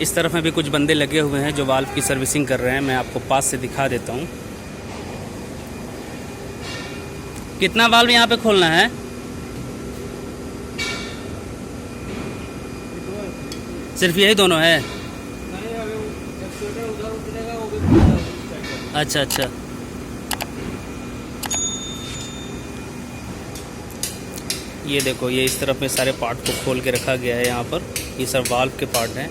इस तरफ में भी कुछ बंदे लगे हुए हैं जो वाल्व की सर्विसिंग कर रहे हैं। मैं आपको पास से दिखा देता हूँ। कितना वाल्व यहाँ पे खोलना है? सिर्फ यही दोनों है? अच्छा अच्छा। ये देखो, ये इस तरफ में सारे पार्ट को खोल के रखा गया है। यहाँ पर ये सब वाल्व के पार्ट हैं।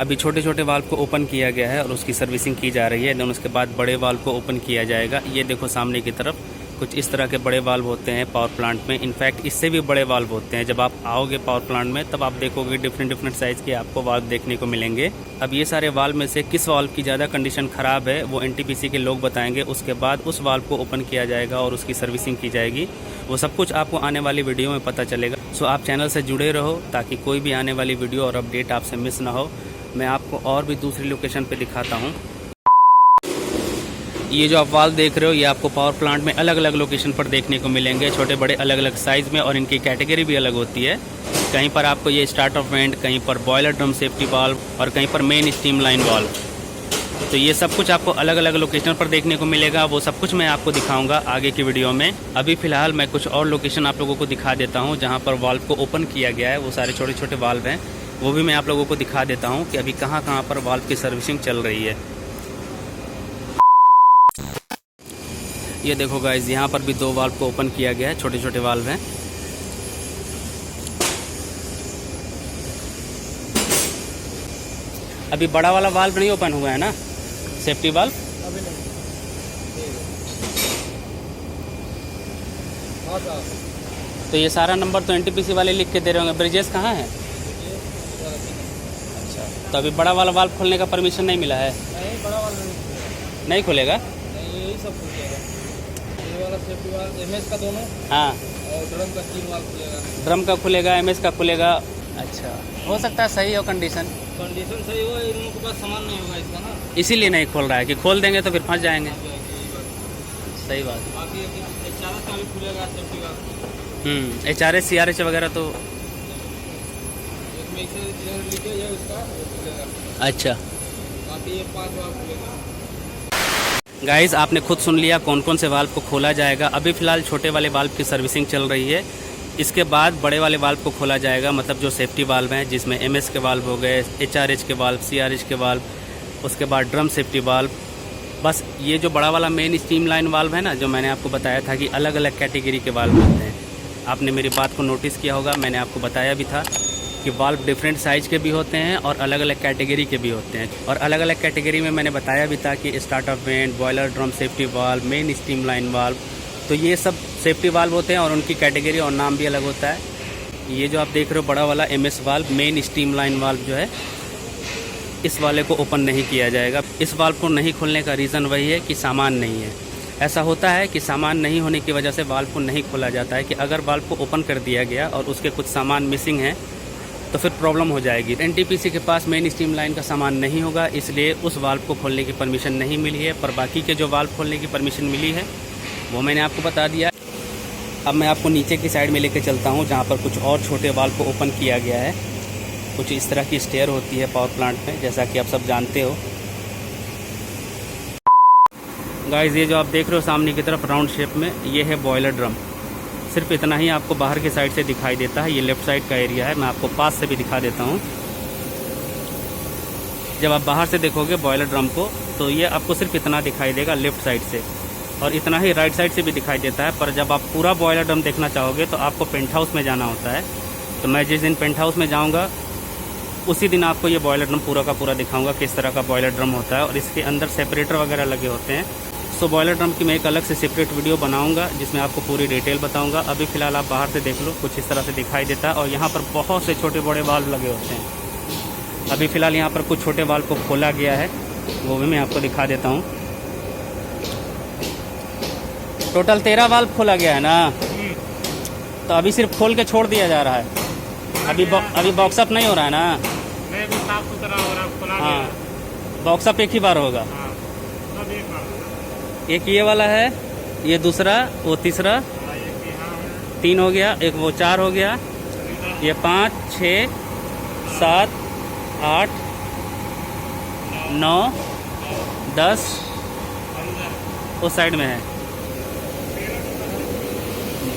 अभी छोटे छोटे वाल्व को ओपन किया गया है और उसकी सर्विसिंग की जा रही है। देन उसके बाद बड़े वाल्व को ओपन किया जाएगा। ये देखो सामने की तरफ कुछ इस तरह के बड़े वाल्व होते हैं पावर प्लांट में। इनफैक्ट इससे भी बड़े वाल्व होते हैं। जब आप आओगे पावर प्लांट में तब आप देखोगे डिफरेंट साइज़ के आपको वाल्व देखने को मिलेंगे। अब ये सारे वाल्व में से किस वाल्व की ज़्यादा कंडीशन ख़राब है वो एनटीपीसी के लोग बताएंगे। उसके बाद उस वाल्व को ओपन किया जाएगा और उसकी सर्विसिंग की जाएगी। वो सब कुछ आपको आने वाली वीडियो में पता चलेगा। सो आप चैनल से जुड़े रहो ताकि कोई भी आने वाली वीडियो और अपडेट आपसे मिस ना हो। मैं आपको और भी दूसरी लोकेशन पे दिखाता हूँ। ये जो आप वाल्व देख रहे हो ये आपको पावर प्लांट में अलग अलग लोकेशन पर देखने को मिलेंगे, छोटे बड़े अलग अलग साइज़ में, और इनकी कैटेगरी भी अलग होती है। कहीं पर आपको ये स्टार्ट ऑफ वेंट, कहीं पर बॉयलर ड्रम सेफ्टी वाल्व और कहीं पर मेन स्टीम लाइन वाल्व। तो ये सब कुछ आपको अलग अलग लोकेशन पर देखने को मिलेगा। वो सब कुछ मैं आपको दिखाऊंगा आगे की वीडियो में। अभी फ़िलहाल मैं कुछ और लोकेशन आप लोगों को दिखा देता हूँ जहाँ पर वाल्व को ओपन किया गया है। वो सारे छोटे छोटे वाल्व हैं, वो भी मैं आप लोगों को दिखा देता हूँ कि अभी कहाँ कहाँ पर वाल्व की सर्विसिंग चल रही है। ये देखो गाइज, यहाँ पर भी 2 वाल्व को ओपन किया गया है। छोटे छोटे वाल्व हैं। अभी बड़ा वाला वाल्व नहीं ओपन हुआ है ना, सेफ्टी वाल्व? अभी नहीं। तो ये सारा नंबर तो एनटीपीसी वाले लिख के दे रहे होंगे। ब्रिजेस कहाँ है? अच्छा, तो अभी बड़ा वाला वाल्व खोलने का परमिशन नहीं मिला है? नहीं, बड़ा वाला नहीं खुलेगा? नहीं, यही सब खुल जाएगा। ये वाला सेफ्टी वाल्व एमएस का दोनों, हाँ, और ड्रम का 3 वाल्व खुलेगा। ड्रम का खुलेगा, एमएस का खुलेगा। अच्छा, हो सकता है सही हो कंडीशन सही हो। इन लोगों के पास सामान नहीं होगा इसका ना, इसीलिए नहीं खोल रहा है कि खोल देंगे तो फिर फंस जाएंगे। सही बात। बाकी HRS का भी खुलेगा सेफ्टी वाल्व। HRS CRS वगैरह तो इसमें से लीकेज है उसका, वो खुलेगा। अच्छा। बाकी ये 5 वाल्व खुलेगा। गाइस, आपने खुद सुन लिया कौन कौन से वाल्व को खोला जाएगा। अभी फ़िलहाल छोटे वाले वाल्व की सर्विसिंग चल रही है। इसके बाद बड़े वाले वाल्व को खोला जाएगा, मतलब जो सेफ्टी वाल्व हैं जिसमें MS के वाल्व हो गए, HRH के वाल्व, CRH के वाल्व, उसके बाद ड्रम सेफ्टी वाल्व। बस ये जो बड़ा वाला मेन स्टीम लाइन वाल्व है ना, जो मैंने आपको बताया था कि अलग अलग कैटेगरी के वाल्व होते हैं। आपने मेरी बात को नोटिस किया होगा, मैंने आपको बताया भी था कि वाल्व डिफरेंट साइज़ के भी होते हैं और अलग अलग कैटेगरी के भी होते हैं। और अलग अलग कैटेगरी में मैंने बताया भी था कि start of went, boiler drum safety valve, main steam line valve, तो ये सब सेफ्टी वाल्व होते हैं और उनकी कैटेगरी और नाम भी अलग होता है। ये जो आप देख रहे हो बड़ा वाला MS valve, main steam line valve जो है, इस वाले को ओपन नहीं किया जाएगा। इस वाल्व को नहीं खोलने का रीज़न वही है कि सामान नहीं है। ऐसा होता है कि सामान नहीं होने की वजह से वाल्व को नहीं खोला जाता है कि अगर वाल्व को ओपन कर दिया गया और उसके कुछ सामान मिसिंग हैं तो फिर प्रॉब्लम हो जाएगी। एनटीपीसी के पास मेन स्टीम लाइन का सामान नहीं होगा, इसलिए उस वाल्व को खोलने की परमिशन नहीं मिली है। पर बाकी के जो वाल्व खोलने की परमिशन मिली है वो मैंने आपको बता दिया। अब मैं आपको नीचे की साइड में लेके चलता हूँ जहाँ पर कुछ और छोटे वाल्व को ओपन किया गया है। कुछ इस तरह की स्टेयर होती है पावर प्लांट में, जैसा कि आप सब जानते हो। गाइस, ये जो आप देख रहे हो सामने की तरफ राउंड शेप में, ये है बॉयलर ड्रम। सिर्फ इतना ही आपको बाहर की साइड से दिखाई देता है। ये लेफ़्ट साइड का एरिया है। मैं आपको पास से भी दिखा देता हूँ। जब आप बाहर से देखोगे बॉयलर ड्रम को तो ये आपको सिर्फ इतना दिखाई देगा लेफ़्ट साइड से, और इतना ही राइट साइड से भी दिखाई देता है। पर जब आप पूरा बॉयलर ड्रम देखना चाहोगे तो आपको पेंट हाउस में जाना होता है। तो मैं जिस दिन पेंट हाउस में जाऊँगा उसी दिन आपको ये बॉयलर ड्रम पूरा का पूरा दिखाऊँगा किस तरह का बॉयलर ड्रम होता है, और इसके अंदर सेपरेटर वगैरह लगे होते हैं। सो बॉयलर ड्रम की मैं एक अलग से सेपरेट वीडियो बनाऊंगा जिसमें आपको पूरी डिटेल बताऊंगा। अभी फ़िलहाल आप बाहर से देख लो, कुछ इस तरह से दिखाई देता है, और यहाँ पर बहुत से छोटे बड़े वाल्व लगे होते हैं। अभी फ़िलहाल यहाँ पर कुछ छोटे वाल्व को खोला गया है, वो भी मैं आपको दिखा देता हूँ। टोटल 13 वाल्व खोला गया है ना, तो अभी सिर्फ खोल के छोड़ दिया जा रहा है। अभी बॉक्सअप नहीं हो रहा है ना? नहीं, भी साफ सुथरा हो रहा है, खुला गया। हाँ, बॉक्सअप एक ही बार होगा। हाँ, सब एक बार। एक ये वाला है, ये दूसरा, वो तीसरा, 3 हो गया, एक वो 4 हो गया, ये 5, 6, 7, 8 9 10 उस साइड में है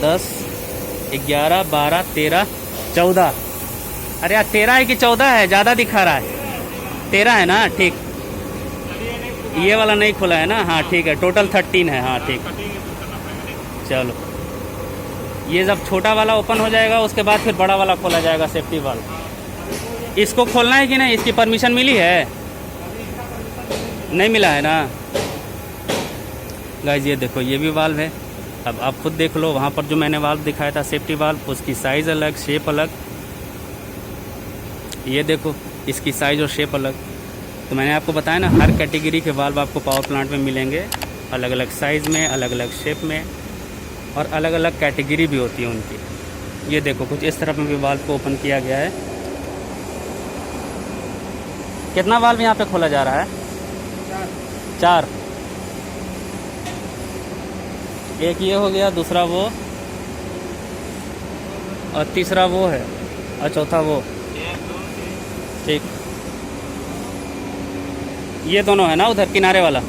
10 11 12 13 14। अरे यार 13 है कि 14 है? ज़्यादा दिखा रहा है। 13 है ना? ठीक, ये वाला नहीं खुला है ना? हाँ ठीक है, टोटल 13 है। हाँ ठीक, चलो ये जब छोटा वाला ओपन हो जाएगा उसके बाद फिर बड़ा वाला खोला जाएगा सेफ्टी वाल्व। इसको खोलना है कि नहीं? इसकी परमिशन मिली है? नहीं मिला है ना गाइस। ये देखो ये भी वाल्व है। अब आप खुद देख लो, वहाँ पर जो मैंने वाल्व दिखाया था सेफ्टी वाल्व, उसकी साइज़ अलग, शेप अलग। ये देखो इसकी साइज़ और शेप अलग। तो मैंने आपको बताया ना, हर कैटेगरी के वाल्व आपको पावर प्लांट में मिलेंगे, अलग अलग साइज़ में, अलग अलग शेप में, और अलग अलग कैटेगरी भी होती है उनकी। ये देखो कुछ इस तरफ में भी वाल्व को ओपन किया गया है। कितना वाल्व यहाँ पे खोला जा रहा है? 4। एक ये हो गया, दूसरा वो, और तीसरा वो है, और चौथा वो। ठीक, ये दोनों है ना उधर किनारे वाला।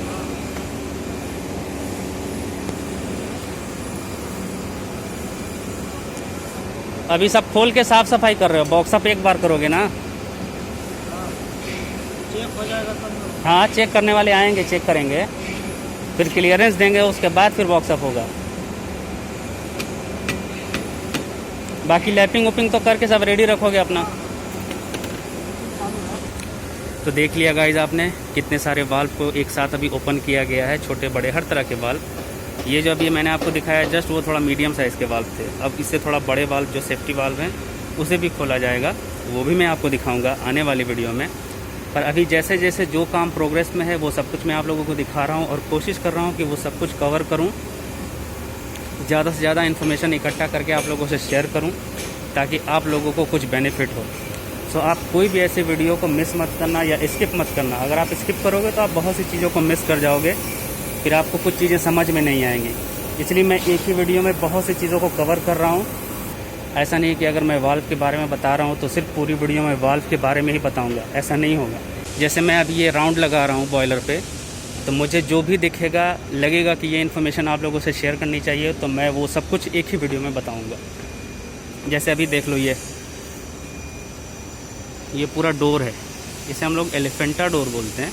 अभी सब खोल के साफ सफाई कर रहे हो? बॉक्स अप एक बार करोगे ना? चेक हो जाएगा सब। हाँ चेक करने वाले आएंगे, चेक करेंगे, फिर क्लियरेंस देंगे, उसके बाद फिर बॉक्स अप होगा। बाकी लैपिंग वैपिंग तो करके सब रेडी रखोगे अपना। तो देख लिया गाइज आपने, कितने सारे वाल्व को एक साथ अभी ओपन किया गया है, छोटे बड़े हर तरह के वाल्व। ये जो अभी मैंने आपको दिखाया जस्ट वो थोड़ा मीडियम साइज़ के वाल्व थे। अब इससे थोड़ा बड़े वाल्व जो सेफ्टी वाल्व हैं उसे भी खोला जाएगा, वो भी मैं आपको दिखाऊंगा आने वाली वीडियो में। पर अभी जैसे जैसे जो काम प्रोग्रेस में है वो सब कुछ मैं आप लोगों को दिखा रहा हूँ, और कोशिश कर रहा हूँ कि वो सब कुछ कवर करूँ, ज़्यादा से ज़्यादा इन्फॉर्मेशन इकट्ठा करके आप लोगों से शेयर करूँ, ताकि आप लोगों को कुछ बेनिफिट हो। सो आप कोई भी ऐसे वीडियो को मिस मत करना या स्किप मत करना। अगर आप स्किप करोगे तो आप बहुत सी चीज़ों को मिस कर जाओगे, फिर आपको कुछ चीज़ें समझ में नहीं आएंगी। इसलिए मैं एक ही वीडियो में बहुत सी चीज़ों को कवर कर रहा हूँ। ऐसा नहीं कि अगर मैं वाल्व के बारे में बता रहा हूँ तो सिर्फ पूरी वीडियो में वाल्व के बारे में ही बताऊँगा, ऐसा नहीं होगा। जैसे मैं अभी ये राउंड लगा रहा हूँ बॉयलर पे, तो मुझे जो भी दिखेगा लगेगा कि ये इन्फॉर्मेशन आप लोगों से शेयर करनी चाहिए, तो मैं वो सब कुछ एक ही वीडियो में बताऊँगा। जैसे अभी देख लो, ये पूरा डोर है, इसे हम लोग एलिफेंटा डोर बोलते हैं,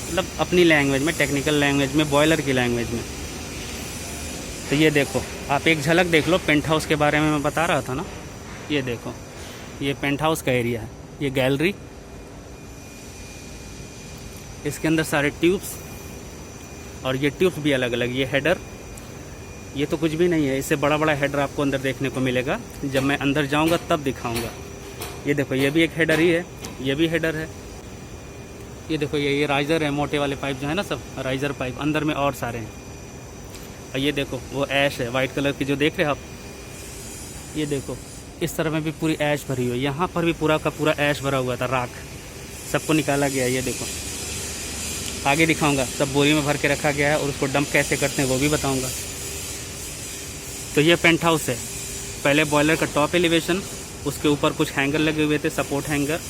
मतलब अपनी लैंग्वेज में, टेक्निकल लैंग्वेज में, बॉयलर की लैंग्वेज में। तो ये देखो, आप एक झलक देख लो, पेंट हाउस के बारे में मैं बता रहा था ना। ये देखो, ये पेंट हाउस का एरिया है, ये गैलरी, इसके अंदर सारे ट्यूब्स, और ये ट्यूब्स भी अलग अलग। ये हेडर, ये तो कुछ भी नहीं है, इससे बड़ा बड़ा हेडर आपको अंदर देखने को मिलेगा, जब मैं अंदर जाऊंगा तब दिखाऊंगा। ये देखो, ये भी एक हेडर ही है, ये भी हेडर है। ये देखो, ये राइजर है, मोटे वाले पाइप जो है ना, सब राइजर पाइप, अंदर में और सारे हैं। और ये देखो वो ऐश है वाइट कलर की जो देख रहे हो आप, ये देखो इस तरह में भी पूरी ऐश भरी हुई है। यहाँ पर भी पूरा का पूरा ऐश भरा हुआ था, राख, सबको निकाला गया। ये देखो आगे दिखाऊंगा, सब बोरी में भर के रखा गया है, और उसको डंप कैसे करते हैं वो भी बताऊंगा। तो ये पेंट हाउस है, पहले बॉयलर का टॉप एलिवेशन, उसके ऊपर कुछ हैंगर लगे हुए थे, सपोर्ट हैंगर,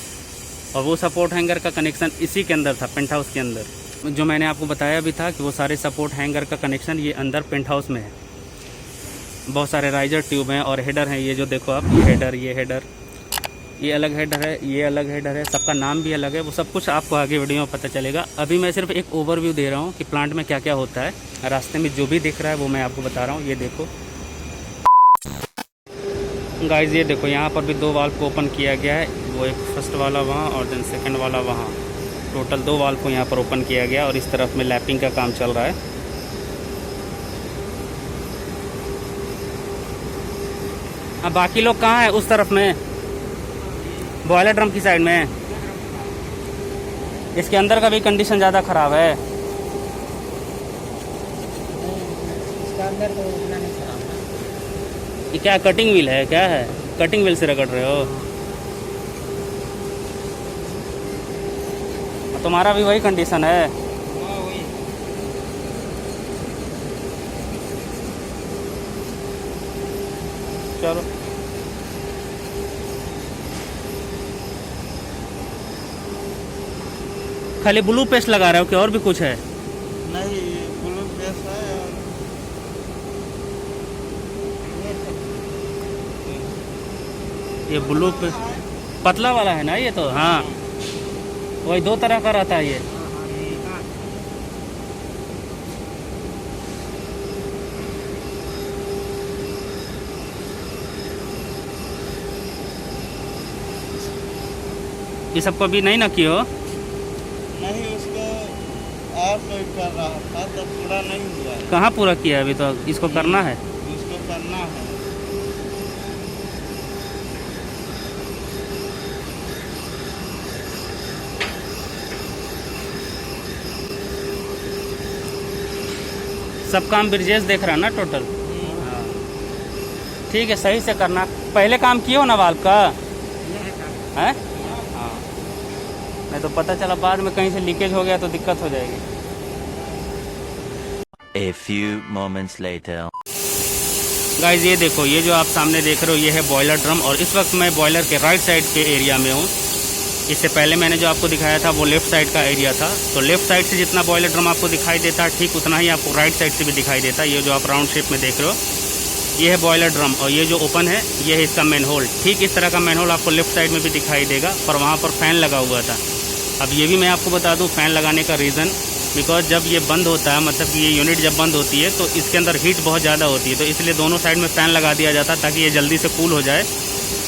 और वो सपोर्ट हैंगर का कनेक्शन इसी के अंदर था, पेंट हाउस के अंदर। जो मैंने आपको बताया भी था कि वो सारे सपोर्ट हैंगर का कनेक्शन ये अंदर पेंट हाउस में है। बहुत सारे राइजर ट्यूब हैं और हेडर हैं, ये जो देखो आप, ये हेडर, ये अलग हेडर है, ये अलग हेडर है, सबका नाम भी अलग है। वो सब कुछ आपको आगे वीडियो में पता चलेगा। अभी मैं सिर्फ एक ओवरव्यू दे रहा हूँ कि प्लांट में क्या क्या होता है, रास्ते में जो भी दिख रहा है वो मैं आपको बता रहा हूँ। ये देखो गाइस, ये देखो यहाँ पर भी 2 वाल्व को ओपन किया गया है, वो एक फर्स्ट वाला वहाँ और देन सेकंड वाला वहाँ। टोटल 2 वाल्व को यहाँ पर ओपन किया गया, और इस तरफ में लैपिंग का काम चल रहा है। अब बाकी लोग कहाँ हैं? उस तरफ में, बॉयलर ड्रम की साइड में। इसके अंदर का भी कंडीशन ज़्यादा ख़राब है। इसका अंदर तो उतना नहीं खराब है। ये क्या कटिंग व्हील है? क्या है? कटिंग व्हील से रगड़ रहे हो? तुम्हारा भी वही कंडीशन है। हाँ वही। चलो खाली ब्लू पेस्ट लगा रहे हो कि और भी कुछ है? नहीं, ब्लू पेस्ट है और ये ब्लू पेस्ट पतला वाला है ना ये तो? हाँ, वही 2 तरह का रहता है ये। ये सबको अभी नहीं ना किए हो? नहीं, उसको और कोई कर रहा था तो पूरा नहीं हुआ है। कहाँ पूरा किया अभी तो? इसको करना है। उसको करना है। सब काम ब्रिजेश देख रहा है ना टोटल? हाँ, ठीक है, सही से करना। पहले काम किए हो ना वाल्व का? है? हाँ, नहीं तो पता चला बाद में कहीं से लीकेज हो गया तो दिक्कत हो जाएगी। A few moments later. Guys ये देखो, ये जो आप सामने देख रहे हो ये है बॉयलर ड्रम, और इस वक्त मैं बॉयलर के राइट साइड के एरिया में हूँ। इससे पहले मैंने जो आपको दिखाया था वो लेफ्ट साइड का एरिया था। तो लेफ्ट साइड से जितना बॉयलर ड्रम आपको दिखाई देता है ठीक उतना ही आपको राइट साइड से भी दिखाई देता है। ये जो आप राउंड शेप में देख रहे हो ये है बॉयलर ड्रम, और ये जो ओपन है ये है इसका मैन होल। ठीक इस तरह का मैन होल आपको लेफ्ट साइड में भी दिखाई देगा, पर वहाँ पर फ़ैन लगा हुआ था। अब ये भी मैं आपको बता दूँ फ़ैन लगाने का रीज़न, बिकॉज जब ये बंद होता है, मतलब कि ये यूनिट जब बंद होती है तो इसके अंदर हीट बहुत ज़्यादा होती है, तो इसलिए दोनों साइड में फ़ैन लगा दिया जाता है ताकि ये जल्दी से कूल हो जाए।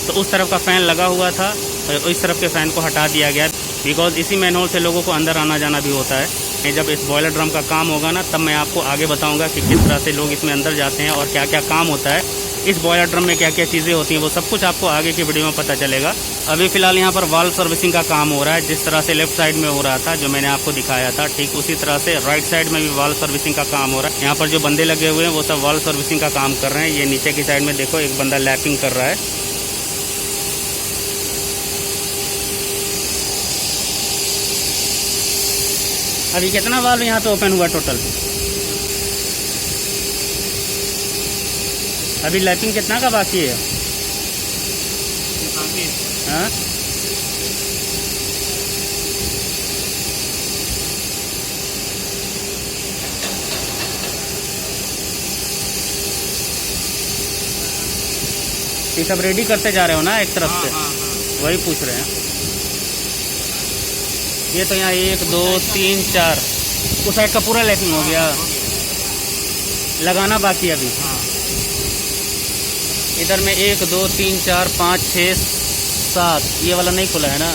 तो उस तरफ का फ़ैन लगा हुआ था और इस तरफ के फ़ैन को हटा दिया गया, बिकॉज इसी मैनहोल से लोगों को अंदर आना जाना भी होता है। जब इस बॉयलर ड्रम का काम होगा ना तब मैं आपको आगे बताऊंगा कि किस तरह से लोग इसमें अंदर जाते हैं और क्या क्या काम होता है, इस बॉयलर ड्रम में क्या क्या चीज़ें होती हैं, वो सब कुछ आपको आगे की वीडियो में पता चलेगा। अभी फ़िलहाल यहाँ पर वाल्व सर्विसिंग का काम हो रहा है। जिस तरह से लेफ्ट साइड में हो रहा था जो मैंने आपको दिखाया था, ठीक उसी तरह से राइट साइड में भी वाल्व सर्विसिंग का काम हो रहा है। यहाँ पर जो बंदे लगे हुए हैं वो सब वाल्व सर्विसिंग का काम कर रहे हैं। ये नीचे की साइड में देखो एक बंदा लैपिंग कर रहा है। अभी कितना वाल्व यहाँ पे ओपन हुआ टोटल? अभी लैपिंग कितना का बाकी है? हाँ, ये सब रेडी करते जा रहे हो ना एक तरफ से? वही पूछ रहे हैं। ये तो यहाँ 1 2 3 4 उस साइड का पूरा लैपिंग हो गया, लगाना बाकी है अभी। इधर में 1 2 3 4 5 6 7, ये वाला नहीं खुला है ना?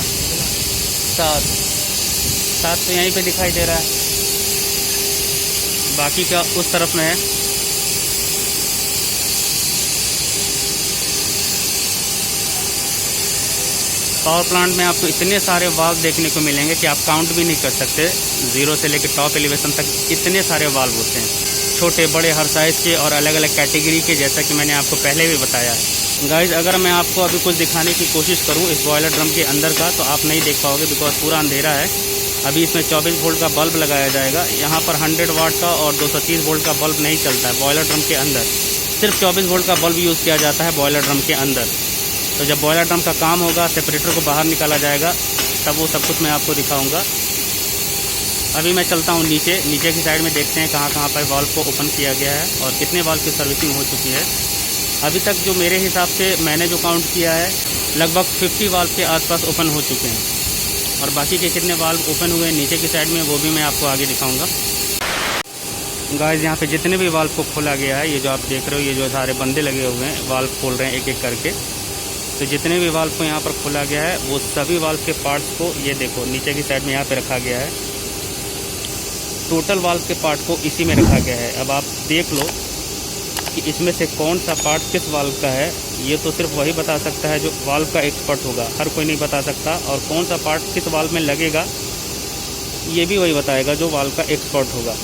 7 तो यहीं पे दिखाई दे रहा है, बाकी का उस तरफ में है। पावर प्लांट में आपको इतने सारे वाल्व देखने को मिलेंगे कि आप काउंट भी नहीं कर सकते। ज़ीरो से लेकर टॉप एलिवेशन तक इतने सारे वाल्व होते हैं, छोटे बड़े हर साइज़ के और अलग अलग कैटेगरी के, जैसा कि मैंने आपको पहले भी बताया है। गाइज अगर मैं आपको अभी कुछ दिखाने की कोशिश करूं इस बॉयलर ड्रम के अंदर का तो आप नहीं देख पाओगे, बिकॉज पूरा अंधेरा है। अभी इसमें 24 वोल्ट का बल्ब लगाया जाएगा। यहाँ पर 100 वाट का और 230 वोल्ट का बल्ब नहीं चलता है बॉयलर ड्रम के अंदर, सिर्फ 24 वोल्ट का बल्ब यूज़ किया जाता है बॉयलर ड्रम के अंदर। तो जब बॉयलर ड्रम का काम होगा, सेपरेटर को बाहर निकाला जाएगा, तब वो सब कुछ मैं आपको दिखाऊंगा। अभी मैं चलता हूँ नीचे की साइड में, देखते हैं कहाँ कहाँ पर वाल्व को ओपन किया गया है और कितने वाल्व की सर्विसिंग हो चुकी है। अभी तक जो मेरे हिसाब से मैंने जो काउंट किया है लगभग 50 वाल्व के आसपास ओपन हो चुके हैं, और बाकी के कितने वाल्व ओपन हुए हैं नीचे की साइड में वो भी मैं आपको आगे दिखाऊँगा। गाइस यहाँ पे जितने भी वाल्व को खोला गया है, ये जो आप देख रहे हो, ये जो सारे बंदे लगे हुए हैं वाल्व खोल रहे हैं एक एक करके, तो जितने भी वाल्व को यहाँ पर खोला गया है वो सभी वाल्व के पार्ट्स को ये देखो नीचे की साइड में यहाँ पे रखा गया है। टोटल वाल्व के पार्ट को इसी में रखा गया है। अब आप देख लो कि इसमें से कौन सा पार्ट किस वाल्व का है, ये तो सिर्फ वही बता सकता है जो वाल्व का एक्सपर्ट होगा, हर कोई नहीं बता सकता। और कौन सा पार्ट किस वाल्व में लगेगा ये भी वही बताएगा जो वाल्व का एक्सपर्ट होगा।